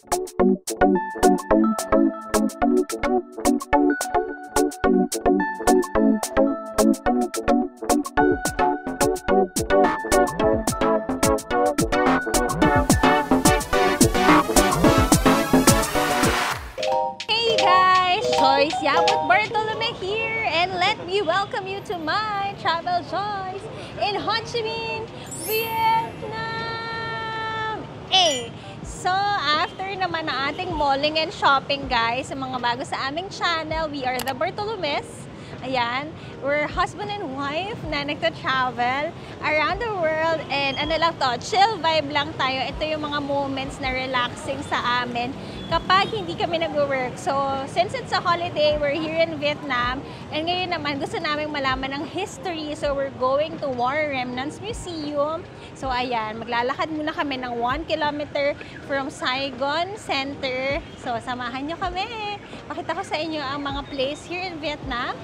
Joyce Yabut Bartolome here, and let me welcome you to my travel choice in Ho Chi Minh, Vietnam! So after naman ng ating malling and shopping, guys, sa mga bago sa aming channel, we are the Bartolomes. Ayan, we're husband and wife na nagta-travel around the world, and ano lang to, chill vibe lang tayo. Ito yung mga moments na relaxing sa amin kapag hindi kami nag-work. So, since it's a holiday, we're here in Vietnam, and ngayon naman gusto namin malaman ng history. So, we're going to War Remnants Museum. So, ayan, maglalakad muna kami ng 1 kilometer from Saigon Center. So, samahan nyo kami. Pakita ko sa inyo ang mga place here in Vietnam.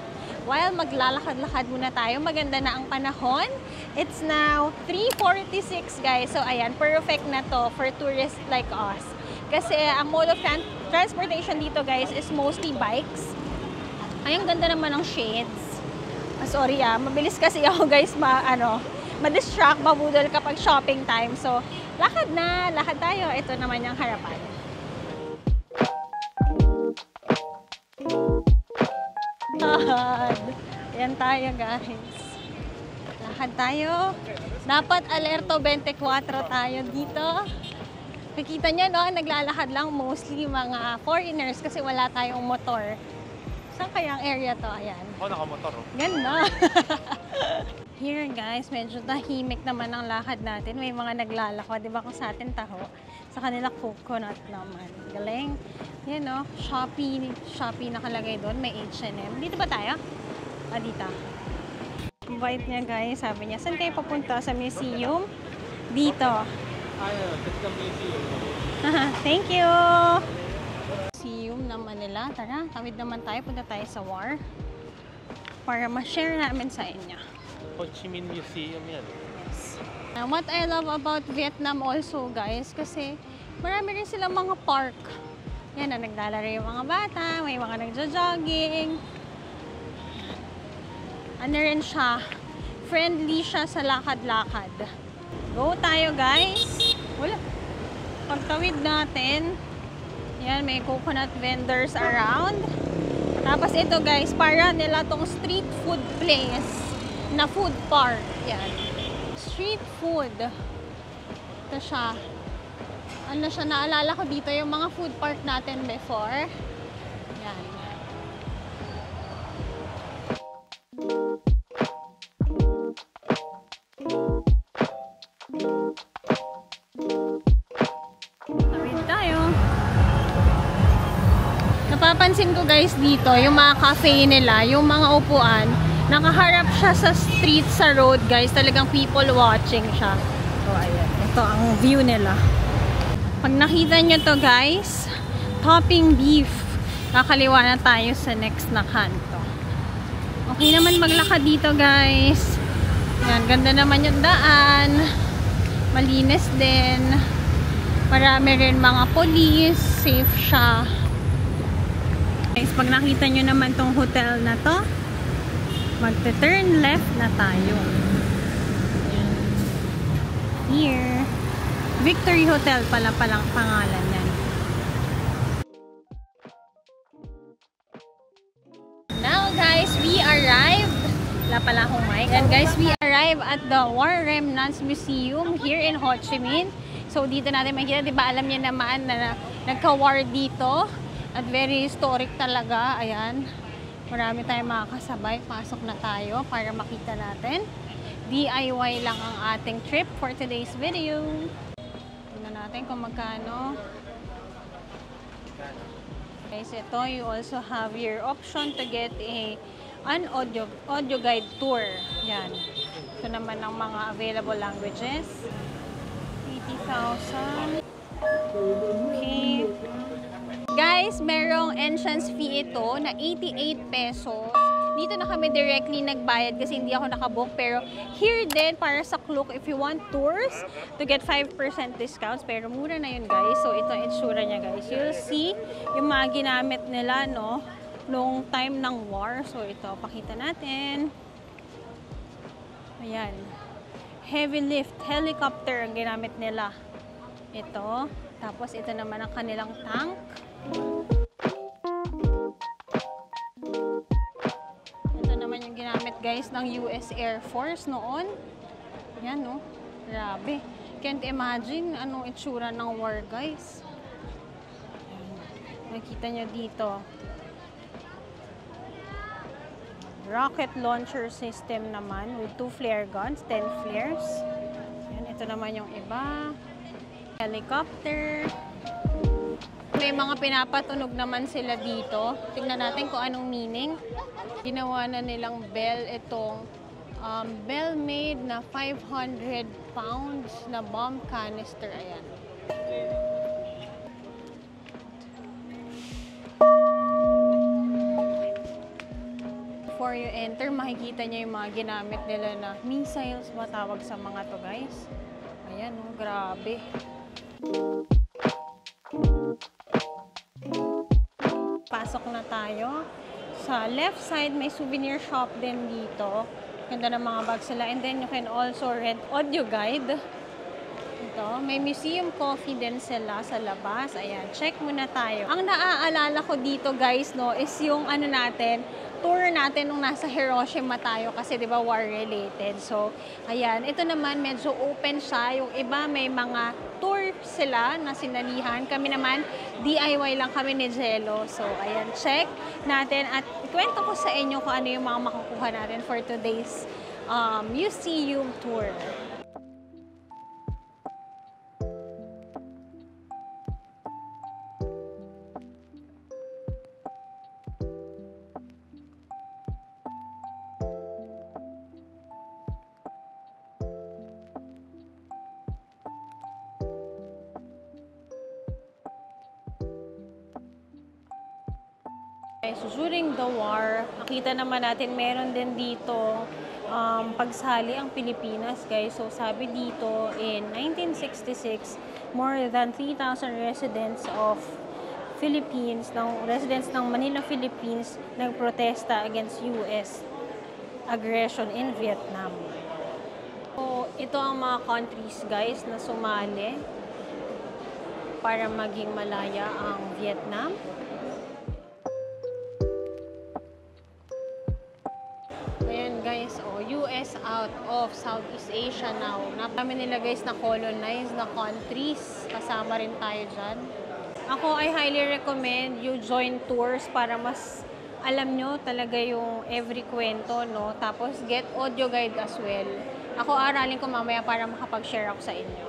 While maglalakad-lakad muna tayo, maganda na ang panahon. It's now 3:46, guys. So, ayan, perfect na to for tourists like us. Kasi ang mode of transportation dito, guys, is mostly bikes. Ay, ang ganda naman ng shades. Sorry mabilis kasi ako, guys, ma-distract, mabudol kapag shopping time. So, lakad tayo. Ito naman yung harapan. Ayan tayo, guys. Lakad tayo. Dapat alerto 24 tayo dito. Nakikita nyo, no? Naglalakad lang mostly mga foreigners kasi wala tayong motor. Saan kaya ang area to? Ayan. Ako nakamotor. Ganda. Here, guys, medyo tahimik naman ang lakad natin. May mga naglalakad. Diba kung sa atin taho? Sa kanila coconut naman. Galing. Yan, no? Shopee nakalagay doon. May H&M. Dito ba tayo? Dito. Invite niya, guys. Sabi niya, saan kayo papunta? Sa museum? Dito. Thank you! Museum naman nila. Tara, tawid naman tayo. Punta tayo sa War. Para ma-share namin sa inyo. Ho Chi Minh Museum yan. Yes. What I love about Vietnam also, guys, kasi marami rin silang mga park. Yan na, naglalaro yung mga bata, may mga nagja-jogging. Ano rin siya, friendly siya sa lakad-lakad. Go tayo, guys! Wala. Pagtawid natin, yan, may coconut vendors around. Tapos ito, guys, para nila tong street food place na food park. Yan. Street food. Ito siya. Ano siya, naalala ko dito yung mga food park natin before. Yan. Tawid tayo. Napapansin ko, guys, dito, yung mga cafe nila, yung mga upuan, nakaharap siya sa street, sa road, guys. Talagang people watching siya. So, ayan. Ito ang view nila. Pag nakita nyo to, guys, topping beef. Kakaliwa na tayo sa next na kanto. Okay naman maglakad dito, guys. Ayan, ganda naman yung daan. Malinis din. Marami rin mga police. Safe siya. Guys, pag nakita nyo naman tong hotel na to, magte-turn left na tayo. Here. Victory Hotel pala palang pangalan yan. Now, guys, we arrived. Wala pala akong mic. And guys, we arrived at the War Remnants Museum here in Ho Chi Minh. So, dito natin makikita. Diba, alam niyo naman na nagka-war dito. At very historic talaga. Ayan. Marami tayong makakasabay. Pasok na tayo para makita natin. DIY lang ang ating trip for today's video. Tingnan natin kung magkano. Guys, ito, you also have your option to get an audio guide tour. Yan. Ito naman ang mga available languages. 80,000. Okay. Guys, merong entrance fee ito na 88 pesos. Dito na kami directly nagbayad kasi hindi ako nakabook. Pero here din, para sa Klook, if you want tours, to get 5% discounts. Pero mura na yun, guys. So, ito ang itsura niya, guys. You'll see yung mga ginamit nila, no? Nung time ng war. So, ito, pakita natin. Ayan. Heavy lift, helicopter ang ginamit nila. Ito. Tapos, ito naman ang kanilang tank. Yung ginamit guys ng US Air Force noon. Yan no. Grabe. Can't imagine anong itsura ng war guys. Nakita nyo dito. Rocket launcher system naman with 2 flare guns, 10 flares. Yan, ito naman yung iba. Helicopter. May mga pinapatunog naman sila dito. Tingnan natin kung anong meaning. Ginawa na nilang bell itong bell made na 500 pounds na bomb canister. Ayan. Before you enter, makikita niyo yung mga ginamit nila na missiles matawag sa mga to guys. Ayan oh, grabe. Pasok na tayo. Sa left side, may souvenir shop din dito. Ganda ng mga bags sila. And then, you can also rent audio guide. Ito, may museum coffee din sila sa labas. Ayan, check muna tayo. Ang naaalala ko dito, guys, no, is yung ano natin, tour natin nung nasa Hiroshima tayo kasi 'di ba war related. So, ayan, ito naman medyo open siya. Yung iba may mga tour sila na sinalihan. Kami naman DIY lang kami ni Jello. So, ayan, check natin at ikwento ko sa inyo kung ano yung mga makukuha natin for today's museum tour. So, during the war, nakita naman natin meron din dito pagsali ang Pilipinas, guys. So, sabi dito, in 1966, more than 3,000 residents of residents ng Manila, Philippines, nagprotesta against US aggression in Vietnam. So, ito ang mga countries, guys, na sumali para maging malaya ang Vietnam. Ayan guys, US out of Southeast Asia now. Napami nila guys na colonized na countries. Kasama rin tayo dyan. Ako, I highly recommend you join tours para mas alam nyo talaga yung every kwento, no? Tapos get audio guide as well. Ako aralin ko mamaya para makapag-share ako sa inyo.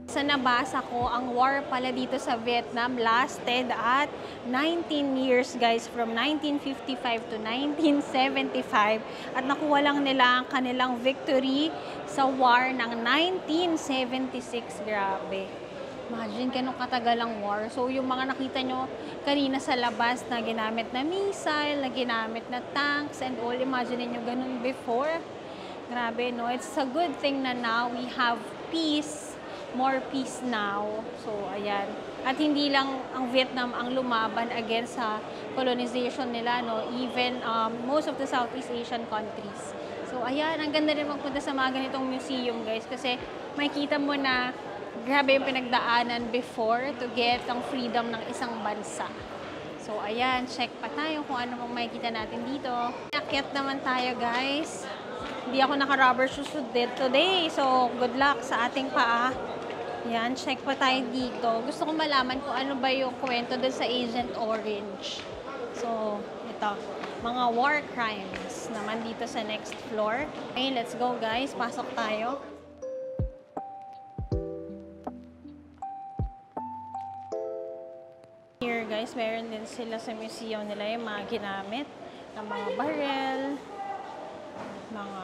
Sa nabasa ko, ang war pala dito sa Vietnam lasted at 19 years guys, from 1955 to 1975 at nakuha lang nila ang kanilang victory sa war ng 1976. Grabe. Imagine ganun katagal ang war. So yung mga nakita nyo kanina sa labas na ginamit na missile, na ginamit na tanks and all, imagine nyo ganun before. Grabe, no? It's a good thing na now we have peace. More peace now. So, ayan. At hindi lang ang Vietnam ang lumaban against sa colonization nila, no? Even most of the Southeast Asian countries. So, ayan. Ang ganda rin magpunta sa mga ganitong museum, guys. Kasi makita mo na grabe yung pinagdaanan before to get ang freedom ng isang bansa. So, ayan. Check pa tayo kung ano mang makikita natin dito. Akyat naman tayo, guys. Hindi ako naka-rubber shoes today. So, good luck sa ating paa. Yan, check pa tayo dito. Gusto ko malaman kung ano ba yung kwento doon sa Agent Orange. So, ito. Mga war crimes naman dito sa next floor. Okay, let's go guys. Pasok tayo. Here guys, meron din sila sa museum nila yung mga ginamit ng mga barrel, mga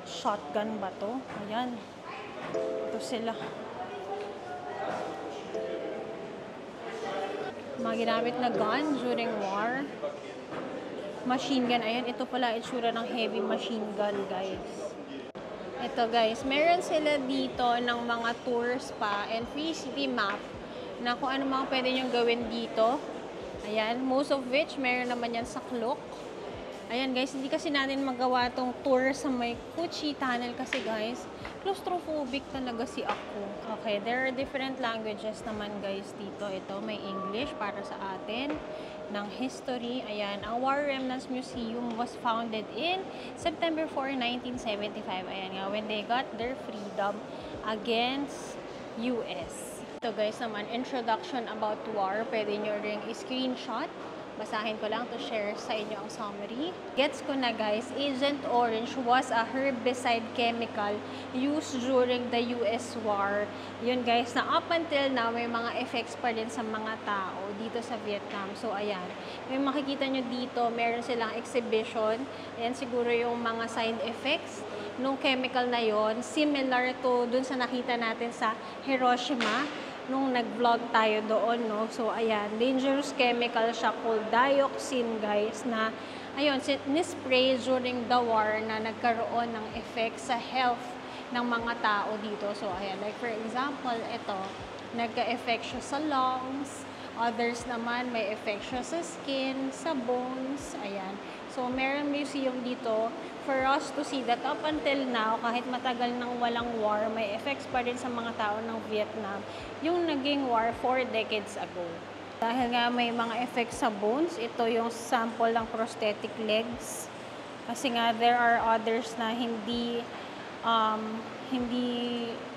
shotgun ba to? Ayan. Ito sila. Mga ginamit na gun during war. Machine gun. Ayan, ito pala itsura ng heavy machine gun, guys. Ito, guys. Meron sila dito ng mga tours pa and free city map na kung ano mga pwede nyo gawin dito. Ayan, most of which meron naman yan sa Klook. Ayan, guys, hindi kasi natin magawa tong tour sa may Cuchi Tunnel kasi, guys, claustrophobic talaga si ako. Okay, there are different languages naman, guys, dito. Ito, may English para sa atin. Ng history. Ayan, ang War Remnants Museum was founded in September 4, 1975. Ayan nga, when they got their freedom against US. Ito, guys, naman, introduction about war. Pwede nyo ring i-screenshot. Basahin ko lang to share sa inyo ang summary. Gets ko na, guys, Agent Orange was a herbicide chemical used during the US war. Yun, guys, na up until now, may mga effects pa rin sa mga tao dito sa Vietnam. So, ayan. May makikita nyo dito, meron silang exhibition. Ayan, siguro yung mga side effects nung chemical na yon, similar to dun sa nakita natin sa Hiroshima nung nag-vlog tayo doon, no? So, ayan, dangerous chemical siya called dioxin, guys, na, ayun, nispray during the war na nagkaroon ng effect sa health ng mga tao dito. So, ayan, like for example, ito, nagka-effect siya sa lungs, others naman may effect siya sa skin, sa bones, ayan. So, meron museum dito for us to see that up until now, kahit matagal nang walang war, may effects pa rin sa mga tao ng Vietnam yung naging war 4 decades ago. Dahil nga may mga effects sa bones, ito yung sample ng prosthetic legs. Kasi nga, there are others na hindi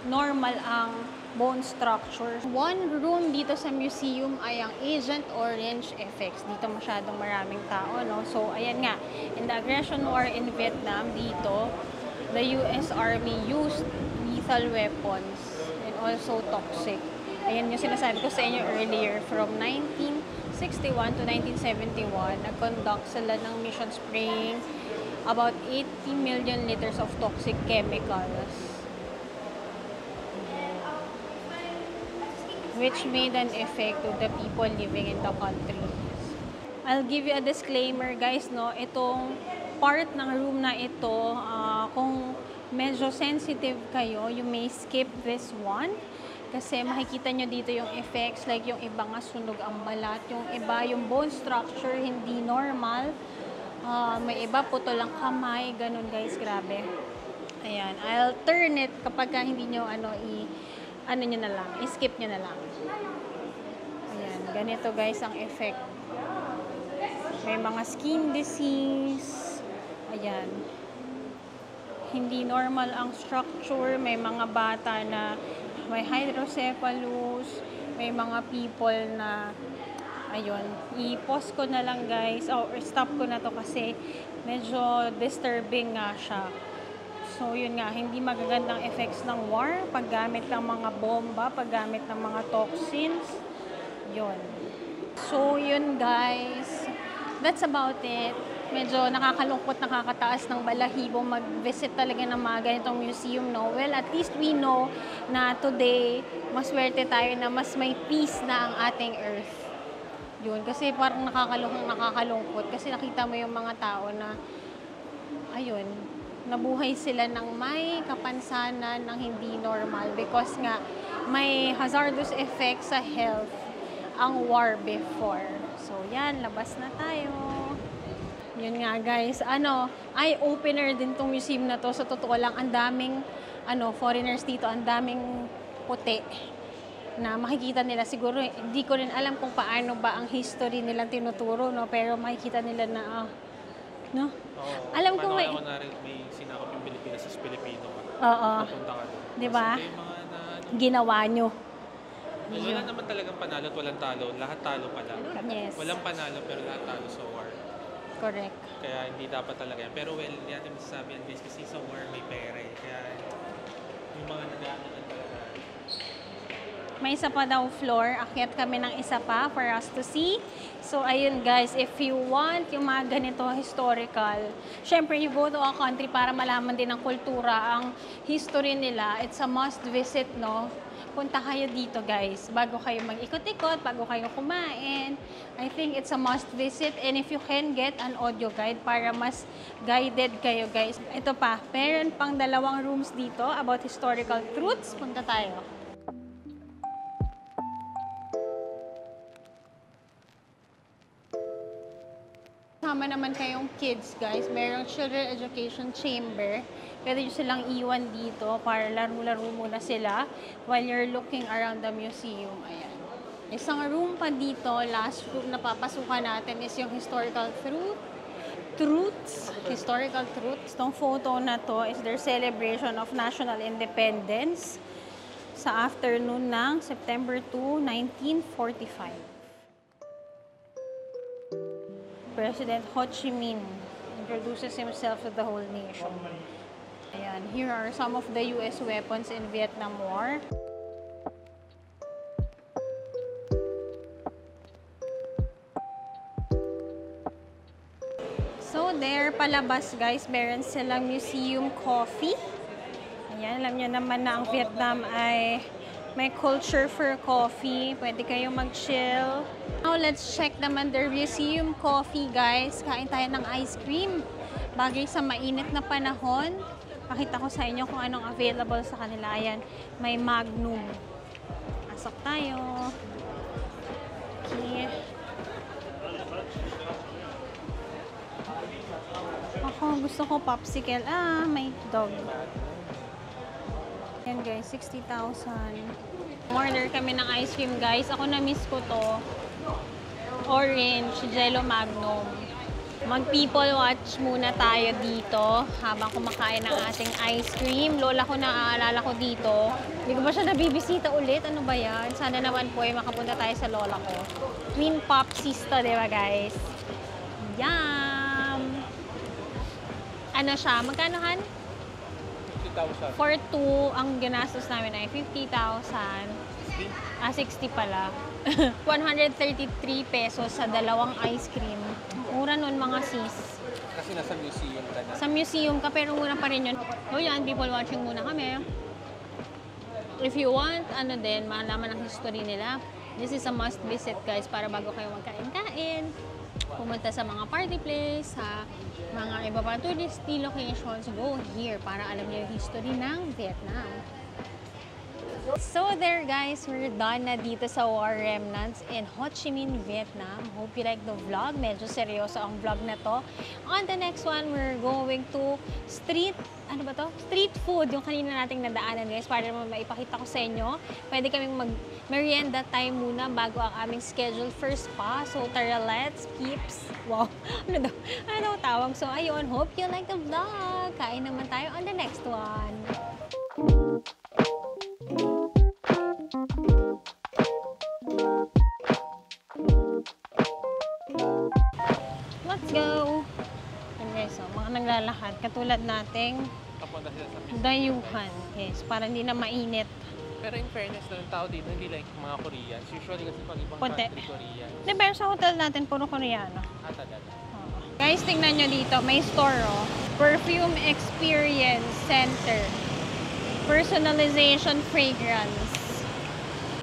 normal ang bone structure. One room dito sa museum ay ang Agent Orange effects. Dito masyadong maraming tao, no? So, ayan nga, in the aggression war in Vietnam, dito, the US Army used lethal weapons and also toxic. Ayan yung sinasabi ko sa inyo earlier, from 1961 to 1971, nag-conduct sila ng mission spraying about 80 million liters of toxic chemicals, which made an effect to the people living in the country. I'll give you a disclaimer, guys, no? Itong part ng room na ito, kung medyo sensitive kayo, you may skip this one. Kasi makikita nyo dito yung effects, like yung iba nga sunog ang balat, yung iba yung bone structure hindi normal, may iba putol ang kamay, ganun, guys, grabe. Ayan, I'll turn it kapag hindi nyo nyo na lang, i-skip nyo na lang. Ayan, ganito, guys, ang effect. May mga skin disease. Ayan. Hindi normal ang structure. May mga bata na may hydrocephalus. May mga people na, ayun, i-pause ko na lang, guys, or stop ko na to kasi medyo disturbing nga siya. So, yun nga, hindi magagandang effects ng war, paggamit ng mga bomba, paggamit ng mga toxins, yun. So, yun, guys, that's about it. Medyo nakakalungkot, nakakataas ng balahibo mag-visit talaga ng mga ganitong museum, no? Well, at least we know na today, maswerte tayo na mas may peace na ang ating earth. Yun, kasi parang nakakalungkot kasi nakita mo yung mga tao na, ayun, nabuhay sila ng may kapansanan ng hindi normal because nga may hazardous effect sa health ang war before. So, yan, labas na tayo. Yun nga, guys. Eye-opener din tong museum na to. Sa totoo lang, ang daming foreigners dito, ang daming puti na makikita nila. Siguro, hindi ko rin alam kung paano ba ang history nilang tinuturo, no? Pero makikita nila na, no? Oo. Alam ko may sinakop yung Pilipinas sa Pilipino ka. Oo. Papunta ka doon. Diba? Kasi yung mga Ginawa nyo. wala naman talagang panalo at walang talo. Lahat talo pala. Yes. Walang panalo pero lahat talo sa war. Correct. Kaya hindi dapat talaga yan. Pero well, hindi natin masasabi yan guys kasi sa war may pera eh. Kaya yung mga nag-aanalan talaga. May isa pa daw floor. Akyat kami ng isa pa for us to see. So, ayun guys, if you want yung mga ganito historical, syempre you go to a country para malaman din ang kultura, ang history nila. It's a must visit, no? Punta kayo dito guys, bago kayo mag-ikot-ikot, bago kayo kumain. I think it's a must visit, and if you can get an audio guide para mas guided kayo guys. Ito pa, meron pang 2 rooms dito about historical truths. Punta tayo. Sama naman kayong kids, guys. Merong children education chamber. Pwede nyo silang iwan dito para laro-laro muna sila while you're looking around the museum. Ayan. Isang room pa dito, last room na papasukan natin is yung historical truths. Historical truths. Itong photo na to is their celebration of national independence sa afternoon ng September 2, 1945. President Ho Chi Minh introduces himself to the whole nation. Ayan, here are some of the US weapons in Vietnam War. So there, palabas guys, meron silang museum coffee. Ayan, alam niyo naman na ang Vietnam ay may culture for coffee. Pwede kayong mag-chill. Now, let's check naman their museum coffee, guys. Kain tayo ng ice cream. Bagay sa mainit na panahon. Pakita ko sa inyo kung anong available sa kanila. Ayan, may Magnum. Pasok tayo. Okay. Ako, gusto ko popsicle. Ah, may dog. Yan guys, 60,000. Order kami ng ice cream guys. Ako na-miss ko to. Orange, Jello Magnum. Mag-people watch muna tayo dito habang kumakain ng ating ice cream. Lola ko naaalala ko dito. Hindi ko ba siya nabibisita ulit? Ano ba yan? Sana naman po ay makapunta tayo sa lola ko. Twin Pop Sisto, di ba guys? Yum! Ano siya? Magkano han? 50,000. For 2, ang ginastos namin ay 50,000. 60 pala. 133 pesos sa 2 ice cream. Mura nun mga sis. Kasi nasa museum ka na. Sa museum ka, pero mura pa rin yun. So yan, people watching muna kami. If you want, ano din, malaman ang history nila. This is a must visit guys, para bago kayo magkain-kain. Pumunta sa mga party place, sa mga iba pang touristy locations, go here para alam niyo yung history ng Vietnam. So there guys, we're done na dito sa War Remnants in Ho Chi Minh, Vietnam. Hope you like the vlog. Medyo seryoso ang vlog na to. On the next one, we're going to street food, yung kanina nating nadaanan guys, para naman maipakita ko sa inyo. Pwede kaming mag-merienda time muna bago ang aming scheduled first spa. So tara, let's peeps. Wow, ano daw tawag? So ayun, hope you like the vlog. Kain naman tayo on the next one. Let's go! Okay, so mga naglalakad, katulad nating Kapunta sila sa museum. dayuhan. Yes, para hindi na mainit. Pero in fairness, ng tao dito, hindi like mga Koreans. Usually kasi pag ibang Konti. country, Korean. Di ba sa hotel natin, puro Koreano. Talaga. Guys, tingnan nyo dito, may store, oh. Perfume Experience Center. Personalization Fragrance.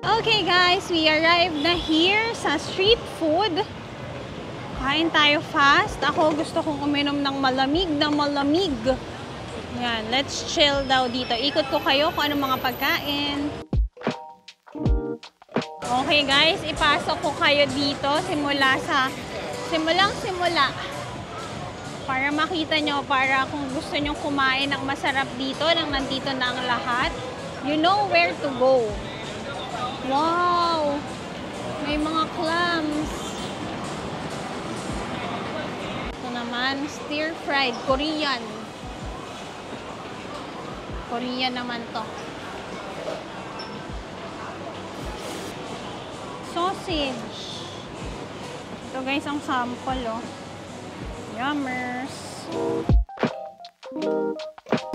Okay guys, we arrived na here sa street food. Kain tayo fast. Ako gusto kong uminom ng malamig na malamig. Yan, let's chill daw dito. Ikot ko kayo kung anong mga pagkain. Okay guys, ipasok ko kayo dito simulang simula. Para makita nyo, para kung gusto nyo kumain ng masarap dito, nang nandito na ang lahat, you know where to go. Wow! May mga clams. Ito naman, stir-fried, Korean. Korean naman to. Sausage. Ito guys, ang sample, oh. Yummers.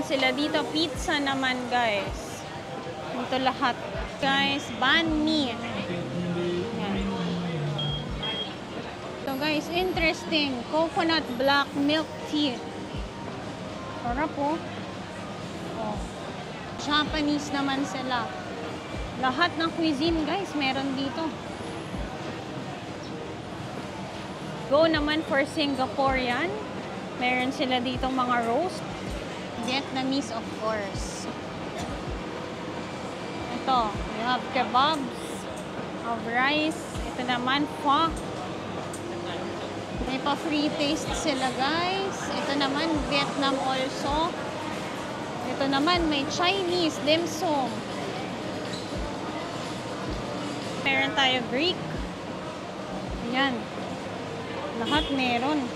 Sila dito, pizza naman guys. Dito lahat. Guys, banh mi. Yan. So guys, interesting. Coconut black milk tea. Sarap po. Oh. Japanese naman sila. Lahat ng cuisine guys, meron dito. Go naman for Singaporean. Meron sila dito mga roast. Vietnamese of course. Ito, we have kebabs of rice. Ito naman, pho. May pa-free taste sila, guys. Ito naman, Vietnam also. Ito naman, may Chinese dim sum. Meron tayo Greek. Ayan. Lahat meron.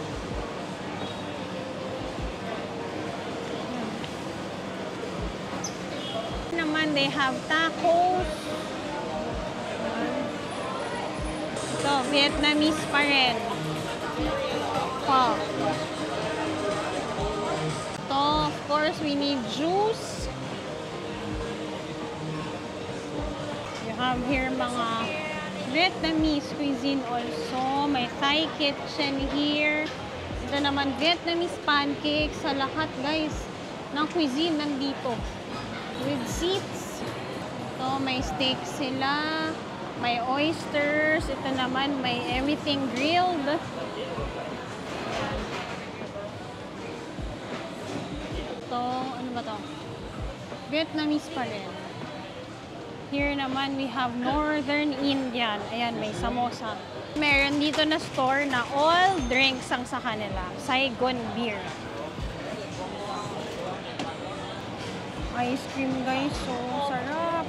Naman, they have tacos. Ito, Vietnamese pa rin. Wow. Ito, of course, we need juice. You have here mga Vietnamese cuisine also. May Thai kitchen here. Ito naman, Vietnamese pancakes. Sa lahat, guys, ng cuisine nandito. With seats. Ito, may steak sila. May oysters. Ito naman, may everything grilled. Ito, ano ba to? Vietnamese pa rin. Here naman, we have Northern Indian. Ayan, may samosa. Meron dito na store na all drinks ang sa kanila. Saigon beer. Ice cream guys, so sarap.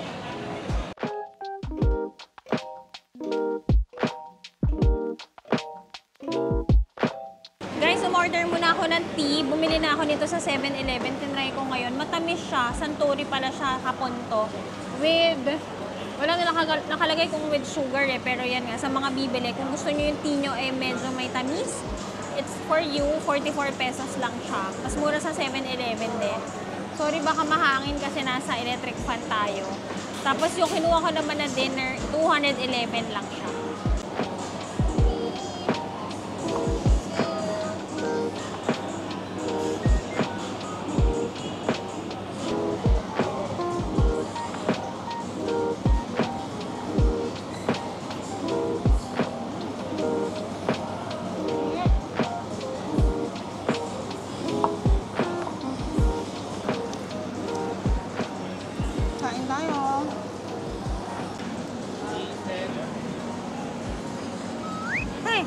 Guys, umorder muna ako ng tea. Bumili na ako nito sa 7-Eleven. Tinry ko ngayon. Matamis siya. Suntory pala siya hapon to. With, wala na nakalagay kung with sugar eh. Pero yan nga, sa mga bibili, kung gusto nyo yung tea nyo eh medyo may tamis, it's for you, 44 pesos lang siya. Mas mura sa 7-Eleven din. Sorry, baka mahangin kasi nasa electric fan tayo. Tapos yung kinuha ko naman na dinner, 211 lang siya. Kain tayo. Hey!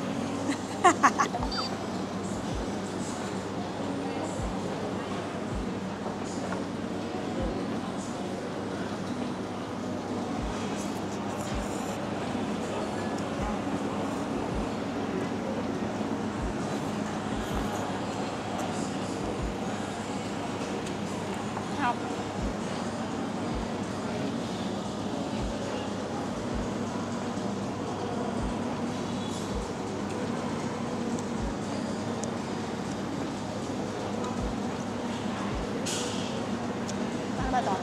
Sarap. Ano ba to?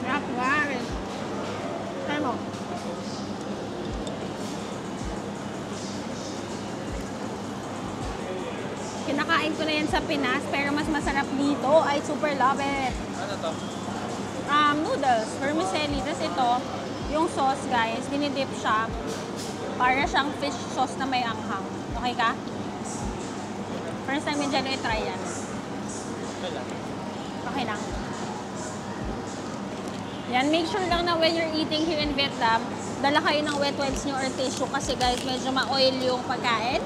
Sarap guys. Try mo. Kinakain ko na yan sa Pinas, pero mas masarap dito. I super love it. Ano to? Noodles, vermicelli. Tapos ito, yung sauce guys, dinidip siya. Para siyang fish sauce na may anghang. Okay ka? First time yun dyan, i-try yan. Wala. Okay lang. Yan, make sure lang na when you're eating here in Vietnam, dala kayo ng wet wipes nyo or tissue kasi guys, medyo ma-oil yung pagkain.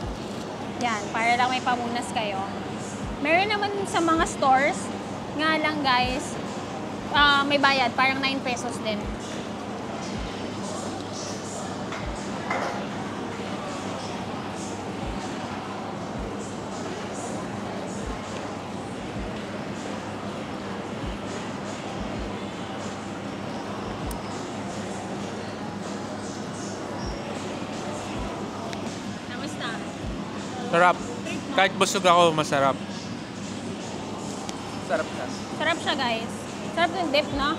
Yan, para lang may pamunas kayo. Meron naman sa mga stores, nga lang guys, may bayad, parang 9 pesos din. Sarap. Kahit busog ako, masarap. Sarap na. Sarap siya, guys. Sarap yung dip, no?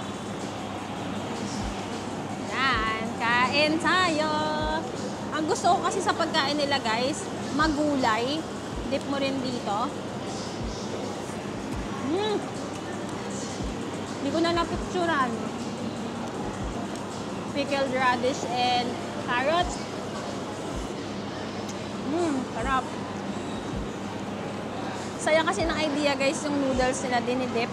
Yan. Kain tayo. Ang gusto ko kasi sa pagkain nila, guys, magulay. Dip mo rin dito. Hindi ko na napicturan. Pickled radish and carrots. Sarap. Saya kasi ng idea, guys, yung noodles nila dinidip.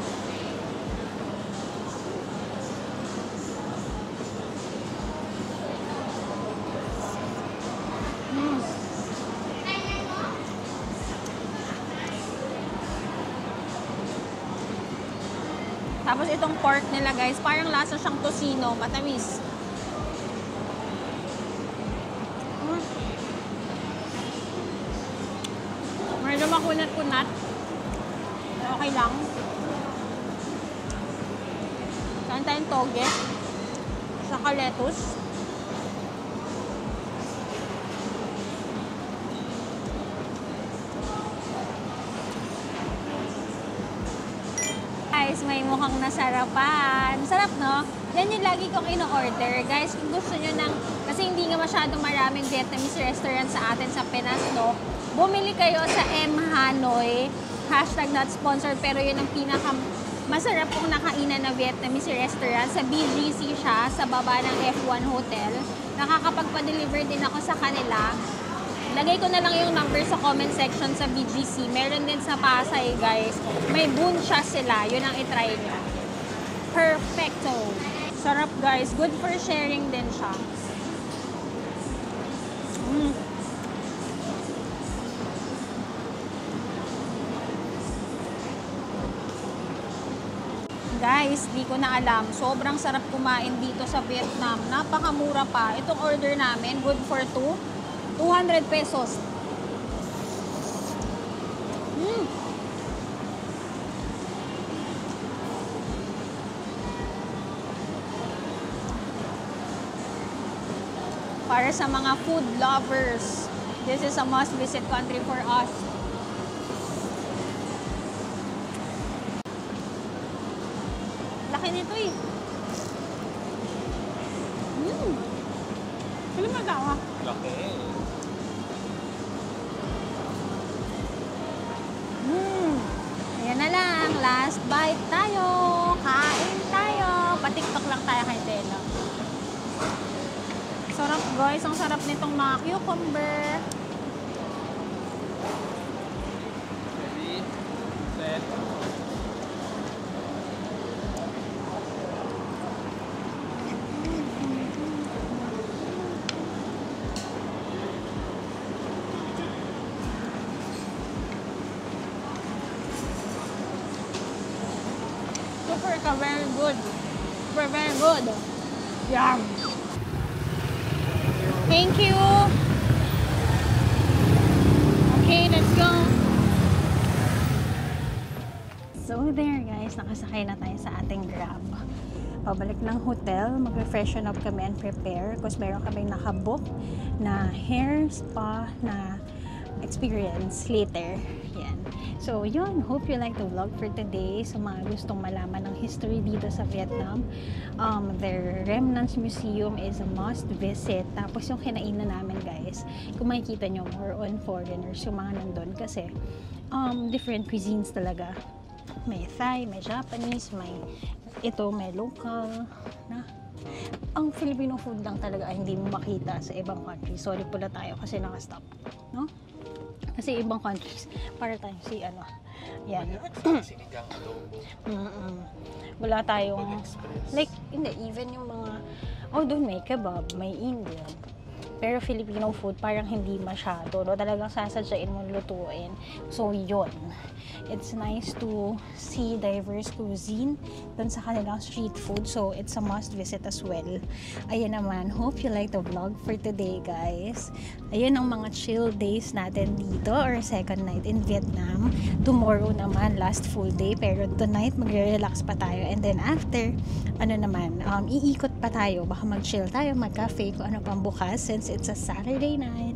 Tapos itong pork nila, guys, parang lasa siyang tocino, matamis. Medyo makunat-kunat. Okay lang. Kain tayong toge. Saka lettuce. Guys, may mukhang nasarapan. Sarap, no? Yan yung lagi kong ino-order. Guys, kung gusto nyo ng... Kasi hindi nga masyadong maraming Vietnamese restaurant sa atin sa Pinas, no? Bumili kayo sa M. Hanoi. Hashtag not sponsored, pero yun ang pinaka masarap kong nakainan na Vietnamese restaurant. Sa BGC siya, sa baba ng F1 Hotel. Nakakapagpa-deliver din ako sa kanila. Lagay ko na lang yung number sa comment section sa BGC. Meron din sa Pasay, guys. May buncha sila. Yun ang itry nyo. Perfecto. Sarap, guys. Good for sharing din siya. Guys, di ko na alam. Sobrang sarap kumain dito sa Vietnam. Napakamura pa. Itong order namin, good for 200 pesos. Para sa mga food lovers, this is a must-visit country for us. Laki nito eh. Ano magawa? Laki. Ayan na lang. Last bite tayo. Kain tayo. Patiktok lang tayo kay Dela. Sarap, guys. Ang sarap nitong mga cucumber. Ready? Set. Super ka, very good. Super, very good. Yum. Thank you. Okay, let's go. So there, guys, nakasakay na tayo sa ating Grab. Pabalik ng hotel, mag-refreshen up kami and prepare because meron kaming nakabook na hair spa na experience later. Yan. So, yun. Hope you like the vlog for today. Sa mga gustong malaman ng history dito sa Vietnam, their Remnants Museum is a must visit. Tapos yung kinainan namin, guys, kung makikita nyo, more on foreigners yung mga nandun kasi different cuisines talaga. May Thai, may Japanese, may local na. Ang Filipino food lang talaga ay hindi mo makita sa ibang countries. Sorry pala tayo kasi nakastop, no? Kasi ibang countries, para tayong yan. Sinigang adobo. Wala tayong, like, hindi, even yung mga, doon may kebab, may Indian. Pero Filipino food, parang hindi masyado, no? Talagang sasadyain mo lutuin. So, yun. It's nice to see diverse cuisine dun sa kanilang street food. So, it's a must visit as well. Ayan naman. Hope you like the vlog for today, guys. Ayan ang mga chill days natin dito or second night in Vietnam. Tomorrow naman, last full day. Pero tonight, magre-relax pa tayo. And then after, iikot pa tayo. Baka mag-chill tayo, mag-cafe, kung ano pang bukas since it's a Saturday night.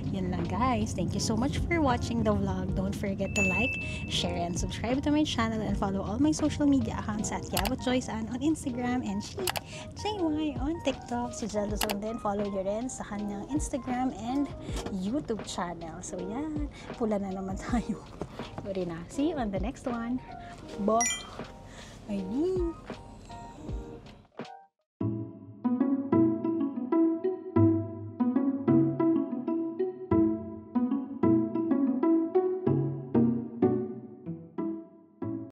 Yun lang guys. Thank you so much for watching the vlog. Don't forget to like, share, and subscribe to my channel and follow all my social media accounts at Yabot Joyce Ann on Instagram and JY on TikTok. Si Jelda Zone din, follow nyo rin sa kanyang Instagram and YouTube channel. So yan, pula na naman tayo. Sorry na. See you on the next one. Bye! Ayun.